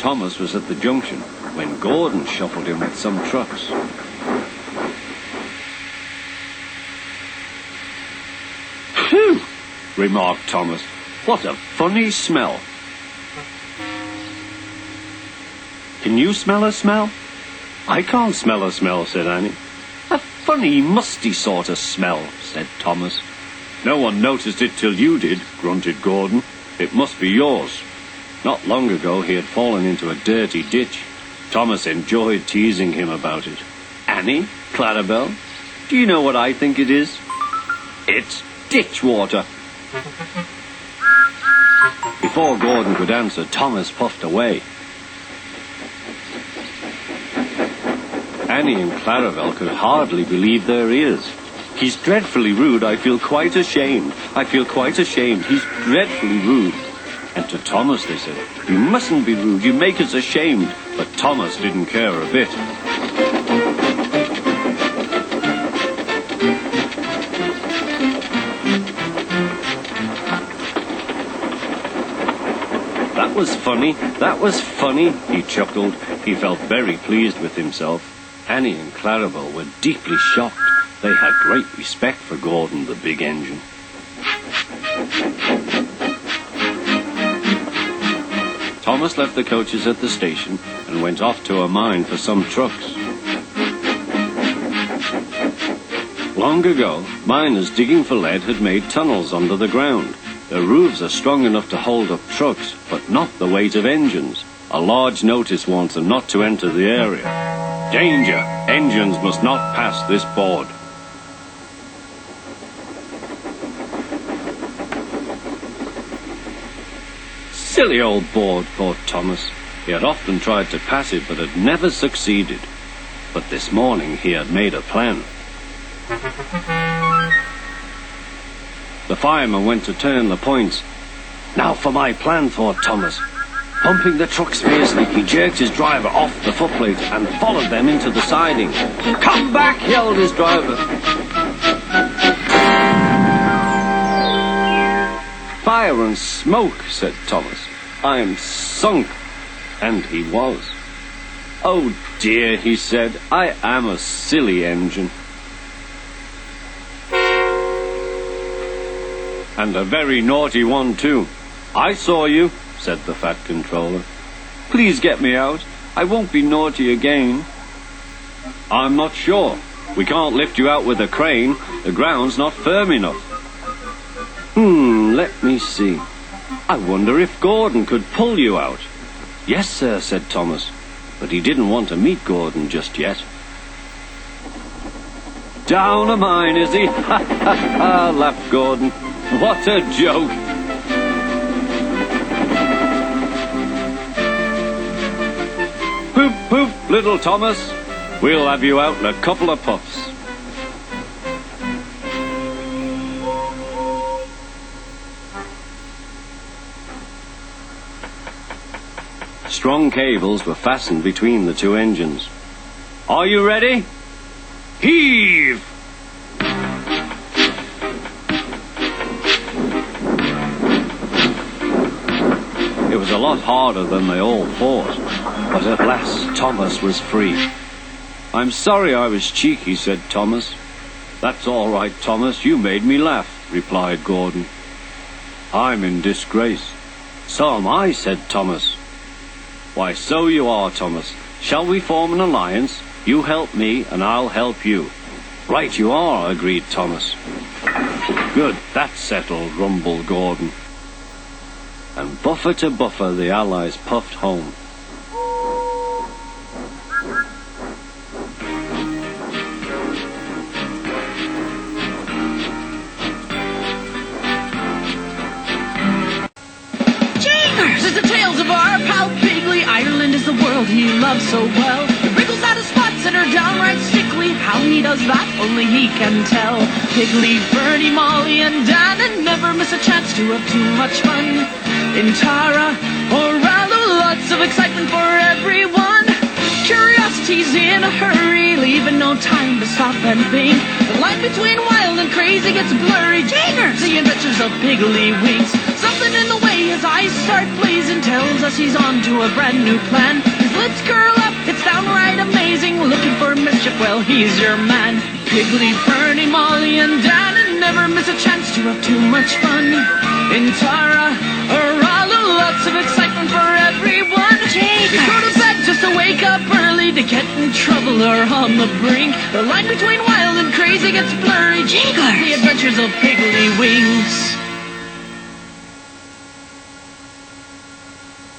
Thomas was at the junction when Gordon shuffled in with some trucks. "Phew," remarked Thomas. "What a funny smell." "Can you smell a smell?" "I can't smell a smell," said Annie. "A funny, musty sort of smell," said Thomas. "No one noticed it till you did," grunted Gordon. "It must be yours." Not long ago he had fallen into a dirty ditch. Thomas enjoyed teasing him about it. "Annie, Clarabelle, do you know what I think it is? It's ditch water." Before Gordon could answer, Thomas puffed away. Annie and Clarabelle could hardly believe their ears. "He's dreadfully rude. I feel quite ashamed. I feel quite ashamed. He's dreadfully rude." And to Thomas they said, "You mustn't be rude. You make us ashamed." But Thomas didn't care a bit. "That was funny. That was funny," he chuckled. He felt very pleased with himself. Annie and Clarabelle were deeply shocked. They had great respect for Gordon, the big engine. Thomas left the coaches at the station and went off to a mine for some trucks. Long ago, miners digging for lead had made tunnels under the ground. Their roofs are strong enough to hold up trucks, but not the weight of engines. A large notice warns them not to enter the area. "Danger! Engines must not pass this board." Silly old board, thought Thomas. He had often tried to pass it, but had never succeeded. But this morning he had made a plan. The fireman went to turn the points. "Now for my plan," thought Thomas. Pumping the trucks fiercely, he jerked his driver off the footplate and followed them into the siding. "Come back!" yelled his driver. "Fire and smoke," said Thomas. "I am sunk." And he was. "Oh dear," he said, "I am a silly engine." "And a very naughty one too." "I saw you," said the fat controller. "Please get me out. I won't be naughty again." "I'm not sure. We can't lift you out with a crane. The ground's not firm enough." Let me see. I wonder if Gordon could pull you out." "Yes, sir," said Thomas, but he didn't want to meet Gordon just yet. "Down a mine, is he? Ha, ha, ha," laughed Gordon. "What a joke." "Poop, poop, little Thomas. We'll have you out in a couple of puffs." Strong cables were fastened between the two engines. "Are you ready? Heave!" It was a lot harder than they all thought, but at last Thomas was free. "I'm sorry I was cheeky," said Thomas. "That's all right, Thomas. You made me laugh," replied Gordon. "I'm in disgrace." "So am I," said Thomas. "Why, so you are, Thomas. Shall we form an alliance? You help me, and I'll help you." "Right you are," agreed Thomas. "Good, that's settled," rumbled Gordon. And buffer to buffer, the Allies puffed home. Ireland is the world he loves so well. He wriggles out his spots that are downright sickly. How he does that, only he can tell. Piggly, Bernie, Molly, and Dan, and never miss a chance to have too much fun. In Tara or Rallo, lots of excitement for everyone. Curiosity's in a hurry, leaving no time to stop and think. The line between wild and crazy gets blurry. Jingers, the adventures of Piggly Winks. Something Twinkling in the way his eyes start blazing tells us he's on to a brand new plan. His lips curl up, it's downright amazing. Looking for mischief, well, he's your man. Piggly, Bernie, Molly, and Dan, and never miss a chance to have too much fun. In Tara, Arala, lots of excitement for everyone. You go to bed just to wake up early, to get in trouble or on the brink. The line between wild and crazy gets blurry. Jiggler! The adventures of Piggly Wings.